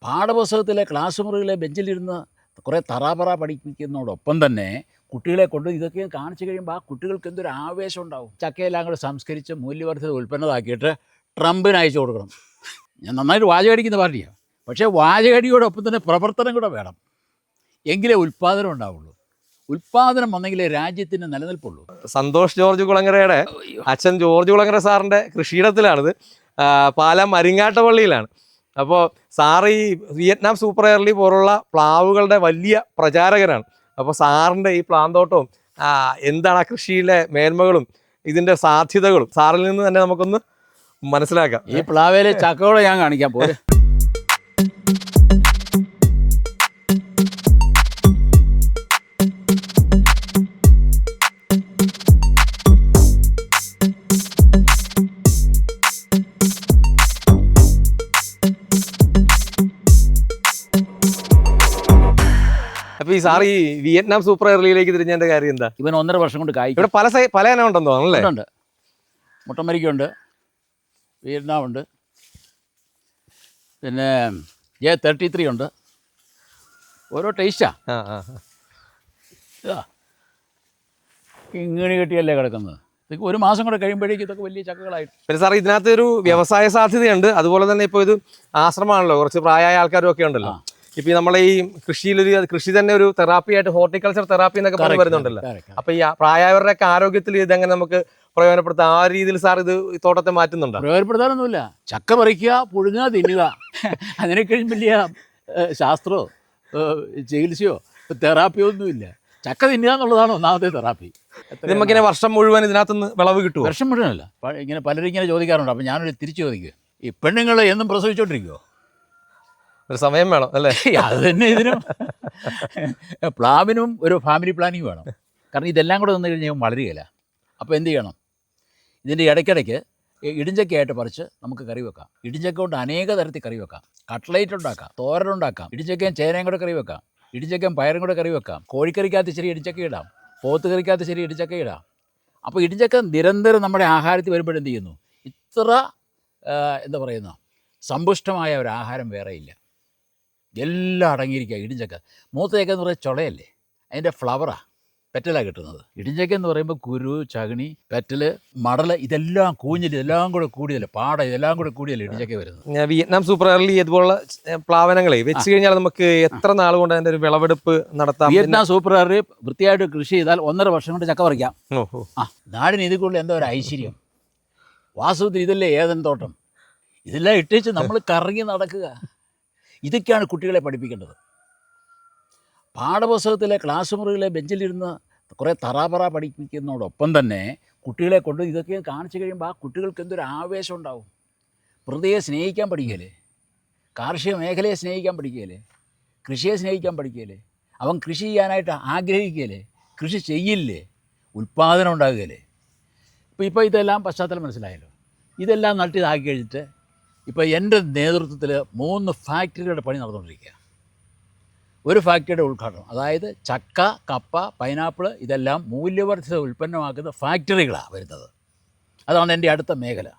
പാഠപുസ്തകത്തിലെ class മുറിയിലെ ബെഞ്ചിലിരുന്ന് കുറേ തറാപറ പഠിപ്പിക്കുന്നതോടൊപ്പം തന്നെ കുട്ടികളെ കൊണ്ട് ഇതൊക്കെ കാണിച്ചു കഴിയുമ്പോൾ ആ കുട്ടികൾക്ക് എന്തൊരു ആവേശം ഉണ്ടാവും. ചക്കയെല്ലാം കൂടെ സംസ്കരിച്ച് മൂല്യവർദ്ധിത ഉൽപ്പന്നമാക്കിയിട്ട് ട്രംപിന് അയച്ചു കൊടുക്കണം. ഞാൻ നന്നായിട്ട് വാചകടിക്കുന്ന പാർട്ടിയാണ്, പക്ഷേ വാചകടിയോടൊപ്പം തന്നെ പ്രവർത്തനം കൂടെ വേണം. എങ്കിലേ ഉൽപ്പാദനം ഉണ്ടാവുള്ളൂ. ഉൽപ്പാദനം വന്നെങ്കിലേ രാജ്യത്തിന് നിലനിൽപ്പുള്ളൂ. സന്തോഷ് ജോർജ് കുളങ്ങരയുടെ അച്ഛൻ ജോർജ് കുളങ്ങര സാറിൻ്റെ കൃഷിയിടത്തിലാണിത്. പാലാ മരിങ്ങാട്ടപള്ളിയിലാണ്. അപ്പോൾ സാറ് ഈ വിയറ്റ്നാം സൂപ്പർ എയർലി പോലുള്ള പ്ലാവുകളുടെ വലിയ പ്രചാരകനാണ്. അപ്പോൾ സാറിൻ്റെ ഈ പ്ലാന്തോട്ടവും എന്താണ് ആ കൃഷിയിലെ മേന്മകളും ഇതിൻ്റെ സാധ്യതകളും സാറിൽ നിന്ന് തന്നെ നമുക്കൊന്ന് മനസ്സിലാക്കാം. ഈ പ്ലാവേലെ ചക്കകളെ ഞാൻ കാണിക്കാൻ പോലെ. അപ്പൊ ഈ സാർ ഈ വിയറ്റ്നാം സൂപ്പർ എയർലിയിലേക്ക് തിരിഞ്ഞതിന്റെ കാര്യം എന്താ? ഇവൻ 1.5 വർഷം കൊണ്ട് കായ്ക്കും. ഇവിടെ പല ഇനം ഉണ്ടെന്ന് തോന്നുന്നു അല്ലേ? ഉണ്ട്. മുട്ടമരിക്കുണ്ട്, വിയറ്റ്നാം ഉണ്ട്, പിന്നെ J33 ഉണ്ട്. ഓരോ ടേസ്റ്റാ. ഇങ്ങനെ കെട്ടിയല്ലേ കിടക്കുന്നത്. ഇതൊക്കെ 1 മാസം കൂടെ കഴിയുമ്പോഴേക്കും ഇതൊക്കെ വലിയ ചക്കകളായിട്ട്. പിന്നെ സാർ ഇതിനകത്ത് ഒരു വ്യവസായ സാധ്യതയുണ്ട്. അതുപോലെ തന്നെ ഇപ്പോൾ ഇത് ആശ്രമമാണല്ലോ, കുറച്ച് പ്രായമായ ആൾക്കാരും ഒക്കെ ഉണ്ടല്ലോ. ഇപ്പൊ നമ്മളെ ഈ കൃഷി തന്നെ ഒരു തെറാപ്പിയായിട്ട് ഹോർട്ടിക്കൾച്ചർ തെറാപ്പി എന്നൊക്കെ പറഞ്ഞു വരുന്നുണ്ടല്ലോ. അപ്പൊ ഈ പ്രായവരുടെ ഒക്കെ ആരോഗ്യത്തിൽ ഇതെങ്ങനെ നമുക്ക് പ്രയോജനപ്പെടുത്താം? ആ രീതിയിൽ സാർ ഇത് തോട്ടത്തെ മാറ്റുന്നുണ്ടോ? പ്രയോജനപ്പെടുത്താനൊന്നുമില്ല. ചക്ക പറിക്കുക, പുഴുങ്ങുക, തിന്നുക. അതിനേക്കഴിഞ്ഞ് വലിയ ശാസ്ത്രമോ ചികിത്സയോ തെറാപ്പിയോ ഒന്നുമില്ല. ചക്ക തിന്നുക എന്നുള്ളതാണ് ഒന്നാമത്തെ തെറാപ്പി. നമുക്കിങ്ങനെ വർഷം മുഴുവൻ ഇതിനകത്തുനിന്ന് വിളവ് കിട്ടുമോ? വർഷം മുഴുവനല്ല. ഇങ്ങനെ പലരും ഇങ്ങനെ ചോദിക്കാറുണ്ട്. അപ്പം ഞാനൊരു തിരിച്ചു ചോദിക്കുക, ഈ പെണ്ണുങ്ങൾ എന്നും പ്രസവിച്ചോണ്ടിരിക്കുമോ? ഒരു സമയം വേണം അല്ലേ? അത് തന്നെ. ഇതിനും പ്ലാവിനും ഒരു ഫാമിലി പ്ലാനിങ് വേണം. കാരണം ഇതെല്ലാം കൂടെ വന്നു കഴിഞ്ഞാൽ വളരുകയില്ല. അപ്പോൾ എന്ത് ചെയ്യണം? ഇതിൻ്റെ ഇടയ്ക്കിടയ്ക്ക് ഇടിഞ്ചക്കയായിട്ട് പറിച്ച് നമുക്ക് കറി വെക്കാം. ഇടിഞ്ചക്ക കൊണ്ട് അനേക തരത്തിൽ കറി വെക്കാം. കട്ട്ലൈറ്റ് ഉണ്ടാക്കാം, തോരനുണ്ടാക്കാം, ഇടിഞ്ചക്കയും ചേനയും കൂടെ കറി വെക്കാം, ഇടിഞ്ചക്കയും പയറും കൂടെ കറി വെക്കാം, കോഴിക്കറിക്കകത്ത് ശരി ഇടിഞ്ചക്ക ഇടാം, പോത്ത് കറിക്കകത്ത് ശരി ഇടിഞ്ചക്ക ഇടാം. അപ്പോൾ ഇടിഞ്ചക്ക നിരന്തരം നമ്മുടെ ആഹാരത്തിൽ വരുമ്പോഴെന്ത് ചെയ്യുന്നു? ഇത്ര എന്താ പറയുന്ന സമ്പുഷ്ടമായ ഒരു ആഹാരം വേറെയില്ല. എല്ലാം അടങ്ങിയിരിക്കുക. ഇടിഞ്ചക്ക മൂത്തയൊക്കെ എന്ന് പറയുന്നത് ചുളയല്ലേ, അതിൻ്റെ ഫ്ലവറാണ്, പെറ്റലാണ് കിട്ടുന്നത്. ഇടിഞ്ചക്ക എന്ന് പറയുമ്പോൾ കുരു, ചകിണി, പെറ്റൽ, മടൽ ഇതെല്ലാം കൂഞ്ഞിൽ ഇതെല്ലാം കൂടെ കൂടിയല്ലേ, പാട ഇതെല്ലാം കൂടെ കൂടിയല്ലേ ഇടിഞ്ചക്ക വരുന്നത്. വിയറ്റ്നാം സൂപ്പർ എയർലി ഇതുപോലുള്ള പ്ലാവനങ്ങളെ വെച്ച് കഴിഞ്ഞാൽ നമുക്ക് എത്ര നാൾ കൊണ്ട് അതിൻ്റെ ഒരു വിളവെടുപ്പ് നടത്താം? വിയറ്റ്നാം സൂപ്പർ എയർലി വൃത്തിയായിട്ട് കൃഷി ചെയ്താൽ 1.5 വർഷം കൊണ്ട് ചക്ക പറിക്കാം. നാടിന് ഇതിൽ കൂടുതൽ എന്താ ഒരു ഐശ്വര്യം. വാസ്തവത്തിൽ ഇതല്ലേ ഏതൻ തോട്ടം. ഇതെല്ലാം ഇട്ടേച്ച് നമ്മൾ കറങ്ങി നടക്കുക. ഇതൊക്കെയാണ് കുട്ടികളെ പഠിപ്പിക്കേണ്ടത്. പാഠപുസ്തകത്തിലെ ക്ലാസ് മുറിയിലെ ബെഞ്ചിലിരുന്ന് കുറേ തറാപറ പഠിപ്പിക്കുന്നതോടൊപ്പം തന്നെ കുട്ടികളെ കൊണ്ട് ഇതൊക്കെ കാണിച്ചു കഴിയുമ്പോൾ ആ കുട്ടികൾക്ക് എന്തൊരു ആവേശം ഉണ്ടാവും. പ്രകൃതിയെ സ്നേഹിക്കാൻ പഠിക്കുകയില്ലേ, കാർഷിക മേഖലയെ സ്നേഹിക്കാൻ പഠിക്കുകയില്ലേ, കൃഷിയെ സ്നേഹിക്കാൻ പഠിക്കുകയില്ലേ, അവൻ കൃഷി ചെയ്യാനായിട്ട് ആഗ്രഹിക്കുകയില്ലേ, കൃഷി ചെയ്യില്ലേ, ഉൽപ്പാദനം ഉണ്ടാകുകയില്ലേ. ഇപ്പോൾ ഇതെല്ലാം പശ്ചാത്തലം മനസ്സിലായല്ലോ. ഇതെല്ലാം നട്ടിതാക്കി കഴിഞ്ഞിട്ട് ഇപ്പോൾ എൻ്റെ നേതൃത്വത്തിൽ 3 ഫാക്ടറികളുടെ പണി നടന്നുകൊണ്ടിരിക്കുക. ഒരു ഫാക്ടറിയുടെ ഉദ്ഘാടനം, അതായത് ചക്ക, കപ്പ, പൈനാപ്പിൾ ഇതെല്ലാം മൂല്യവർദ്ധിത ഉൽപ്പന്നമാക്കുന്ന ഫാക്ടറികളാണ് വരുന്നത്. അതാണ് എൻ്റെ അടുത്ത മേഖല.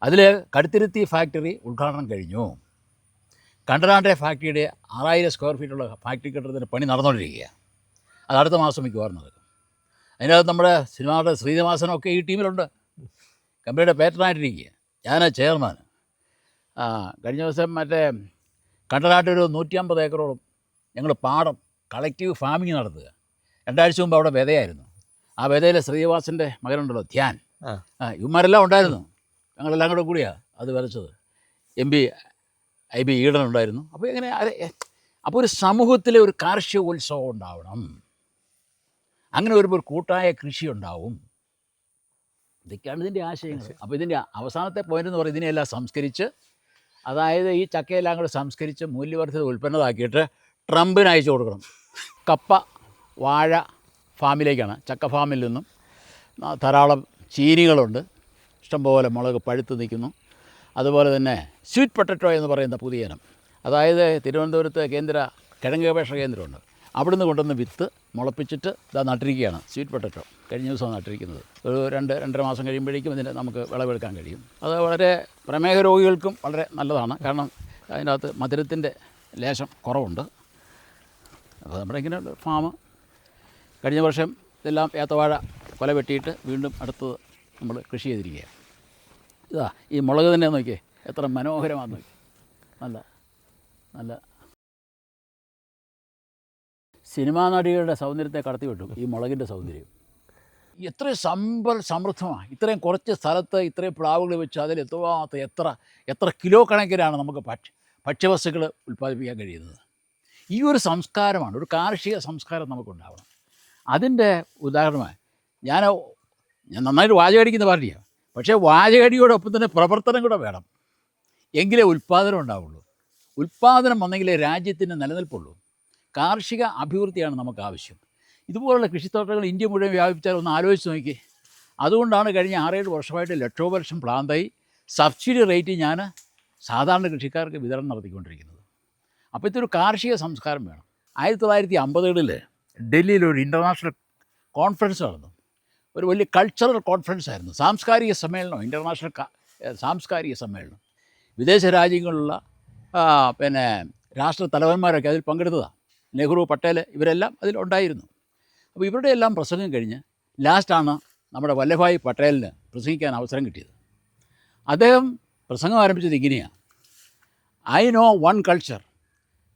അതിൽ കടുത്തിരുത്തി ഫാക്ടറി ഉദ്ഘാടനം കഴിഞ്ഞു. കണ്ടനാട്ടെ ഫാക്ടറിയുടെ 6000 സ്ക്വയർ ഫീറ്റുള്ള ഫാക്ടറി കെട്ടിടത്തിൻ്റെ പണി നടന്നുകൊണ്ടിരിക്കുക. അത് അടുത്ത മാസം മിക്കവാറും നടക്കും. അതിനകത്ത് നമ്മുടെ സിനിമയുടെ ശ്രീനിവാസനൊക്കെ ഈ ടീമിലുണ്ട്. കമ്പനിയുടെ പേറ്റനായിട്ടിരിക്കുക. ഞാൻ ചെയർമാൻ. കഴിഞ്ഞ ദിവസം മറ്റേ കണ്ടനാട്ടൊരു 150 ഏക്കറോളം ഞങ്ങൾ പാടം കളക്റ്റീവ് ഫാമിങ് നടത്തുക. 2 ആഴ്ച മുമ്പ് അവിടെ വിതയായിരുന്നു. ആ വിതയിലെ ശ്രീനിവാസൻ്റെ മകനുണ്ടല്ലോ ധ്യാൻ, ഇവന്മാരെല്ലാം ഉണ്ടായിരുന്നു. ഞങ്ങളെല്ലാം കൂടെ കൂടിയാണ് അത് വിതച്ചത്. MP IB ഈഡൻ ഉണ്ടായിരുന്നു. അപ്പോൾ എങ്ങനെ അപ്പോൾ ഒരു സമൂഹത്തിലെ ഒരു കാർഷിക ഉത്സവം ഉണ്ടാവണം. അങ്ങനെ വരുമ്പോൾ ഒരു കൂട്ടായ കൃഷി ഉണ്ടാവും. ഇതൊക്കെയാണ് ഇതിൻ്റെ ആശയങ്ങൾ. അപ്പോൾ ഇതിൻ്റെ അവസാനത്തെ പോയിൻ്റ് എന്ന് പറയുന്നത് ഇതിനെല്ലാം സംസ്കരിച്ച്, അതായത് ഈ ചക്കയെല്ലാം കൂടെ സംസ്കരിച്ച് മൂല്യവർദ്ധിത ഉൽപ്പന്നമാക്കിയിട്ട് ട്രംപിന് അയച്ചു കൊടുക്കണം. കപ്പ, വാഴ ഫാമിലേക്കാണ്. ചക്ക ഫാമിൽ നിന്നും ധാരാളം ചീനികളുണ്ട്, ഇഷ്ടംപോലെ മുളക് പഴുത്ത് നിൽക്കുന്നു. അതുപോലെ തന്നെ സ്വീറ്റ് പൊട്ടറ്റോ എന്ന് പറയുന്ന പുതിയ ഇനം, അതായത് തിരുവനന്തപുരത്ത് കേന്ദ്ര കിഴങ്ങ് ഗവേഷണ കേന്ദ്രമുണ്ട്, അവിടുന്ന് കൊണ്ടുവന്ന് വിത്ത് മുളപ്പിച്ചിട്ട് ഇതാ നട്ടിരിക്കുകയാണ്. സ്വീറ്റ് പൊട്ടറ്റോ കഴിഞ്ഞ ദിവസമാണ് നട്ടിരിക്കുന്നത്. ഒരു 2-2.5 മാസം കഴിയുമ്പോഴേക്കും ഇതിന് നമുക്ക് വിളവെടുക്കാൻ കഴിയും. അത് വളരെ പ്രമേഹ രോഗികൾക്കും വളരെ നല്ലതാണ്. കാരണം അതിനകത്ത് മധുരത്തിൻ്റെ ലേശം കുറവുണ്ട്. അപ്പോൾ നമ്മുടെ ഇങ്ങനെ ഫാം കഴിഞ്ഞ വർഷം ഇതെല്ലാം ഏത്തവാഴ കൊല വെട്ടിയിട്ട് വീണ്ടും അടുത്തത് നമ്മൾ കൃഷി ചെയ്തിരിക്കുകയാണ്. ഇതാ ഈ മുളക് തന്നെ നോക്കിയേ, എത്ര മനോഹരമാണെന്ന് നോക്കി. നല്ല നല്ല സിനിമാ നടികളുടെ സൗന്ദര്യത്തെ കടത്തി വിട്ടു ഈ മുളകിൻ്റെ സൗന്ദര്യം. എത്രയും സമൃദ്ധമാണ്. ഇത്രയും കുറച്ച് സ്ഥലത്ത് ഇത്രയും പ്ലാവുകൾ വെച്ച് അതിൽ എത്ര കിലോ കണക്കിനാണ് നമുക്ക് ഭക്ഷ്യവസ്തുക്കൾ ഉൽപ്പാദിപ്പിക്കാൻ കഴിയുന്നത്. ഈ ഒരു സംസ്കാരമാണ്, ഒരു കാർഷിക സംസ്കാരം നമുക്കുണ്ടാവണം. അതിൻ്റെ ഉദാഹരണമായി ഞാൻ നന്നായിട്ട് വാചകടിക്കുന്ന പാർട്ടിയാണ്, പക്ഷേ വാചകടിയോടൊപ്പം തന്നെ പ്രവർത്തനം കൂടെ വേണം, എങ്കിലേ ഉൽപ്പാദനം ഉണ്ടാവുള്ളൂ. ഉൽപ്പാദനം വന്നെങ്കിലേ രാജ്യത്തിന് നിലനിൽപ്പുള്ളൂ. കാർഷിക അഭിവൃദ്ധിയാണ് നമുക്ക് ആവശ്യം. ഇതുപോലുള്ള കൃഷിത്തോട്ടങ്ങൾ ഇന്ത്യ മുഴുവൻ വ്യാപിച്ചാൽ ഒന്ന് ആലോചിച്ച് നോക്കി. അതുകൊണ്ടാണ് കഴിഞ്ഞ 6-7 വർഷമായിട്ട് ലക്ഷോപലക്ഷം പ്ലാന്തായി സബ്സിഡി റേറ്റ് ഞാൻ സാധാരണ കൃഷിക്കാർക്ക് വിതരണം നടത്തിക്കൊണ്ടിരിക്കുന്നത്. അപ്പോൾ ഇതൊരു കാർഷിക സംസ്കാരം വേണം. 1950കളിൽ ഡൽഹിയിൽ ഒരു ഇൻ്റർനാഷണൽ കോൺഫറൻസ് നടന്നു. ഒരു വലിയ കൾച്ചറൽ കോൺഫറൻസ് ആയിരുന്നു, സാംസ്കാരിക സമ്മേളനം, ഇൻ്റർനാഷണൽ സാംസ്കാരിക സമ്മേളനം. വിദേശ രാജ്യങ്ങളിലുള്ള രാഷ്ട്ര തലവന്മാരൊക്കെ അതിൽ പങ്കെടുത്തതാണ്. നെഹ്റു, പട്ടേൽ ഇവരെല്ലാം അതിലുണ്ടായിരുന്നു. അപ്പോൾ ഇവരുടെ എല്ലാം പ്രസംഗം കഴിഞ്ഞ് ലാസ്റ്റാണ് നമ്മുടെ വല്ലഭായ് പട്ടേലിന് പ്രസംഗിക്കാൻ അവസരം കിട്ടിയത്. അദ്ദേഹം പ്രസംഗം ആരംഭിച്ചത് ഇങ്ങനെയാണ്: I know one culture,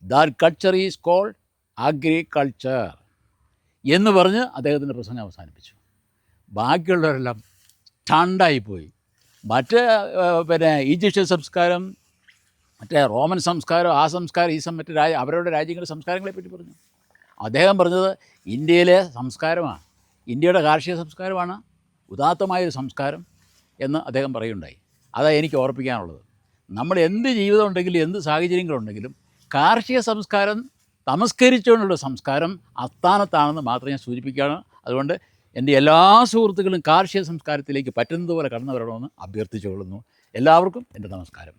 that culture is called agriculture എന്ന് പറഞ്ഞ് അദ്ദേഹത്തിൻ്റെ പ്രസംഗം അവസാനിപ്പിച്ചു. ബാക്കിയുള്ളവരെല്ലാം സ്റ്റണ്ടായിപ്പോയി. മറ്റ് ഈജിപ്ഷ്യൻ സംസ്കാരം, മറ്റേ റോമൻ സംസ്കാരം, ആ സംസ്കാരം, ഈ മറ്റ് അവരുടെ രാജ്യങ്ങളുടെ സംസ്കാരങ്ങളെപ്പറ്റി പറഞ്ഞു. അദ്ദേഹം പറഞ്ഞത് ഇന്ത്യയിലെ സംസ്കാരമാണ്, ഇന്ത്യയുടെ കാർഷിക സംസ്കാരമാണ് ഉദാത്തമായൊരു സംസ്കാരം എന്ന് അദ്ദേഹം പറയുകയുണ്ടായി. അതാണ് എനിക്ക് ഓർപ്പിക്കാനുള്ളത്. നമ്മൾ എന്ത് ജീവിതം ഉണ്ടെങ്കിലും എന്ത് സാഹചര്യങ്ങളുണ്ടെങ്കിലും കാർഷിക സംസ്കാരം തമസ്കരിച്ചുകൊണ്ടുള്ള സംസ്കാരം അസ്ഥാനത്താണെന്ന് മാത്രം ഞാൻ സൂചിപ്പിക്കുകയാണ്. അതുകൊണ്ട് എൻ്റെ എല്ലാ സുഹൃത്തുക്കളും കാർഷിക സംസ്കാരത്തിലേക്ക് പറ്റുന്നതുപോലെ കടന്നു വരണമെന്ന് അഭ്യർത്ഥിച്ചുകൊള്ളുന്നു. എല്ലാവർക്കും എൻ്റെ നമസ്കാരം.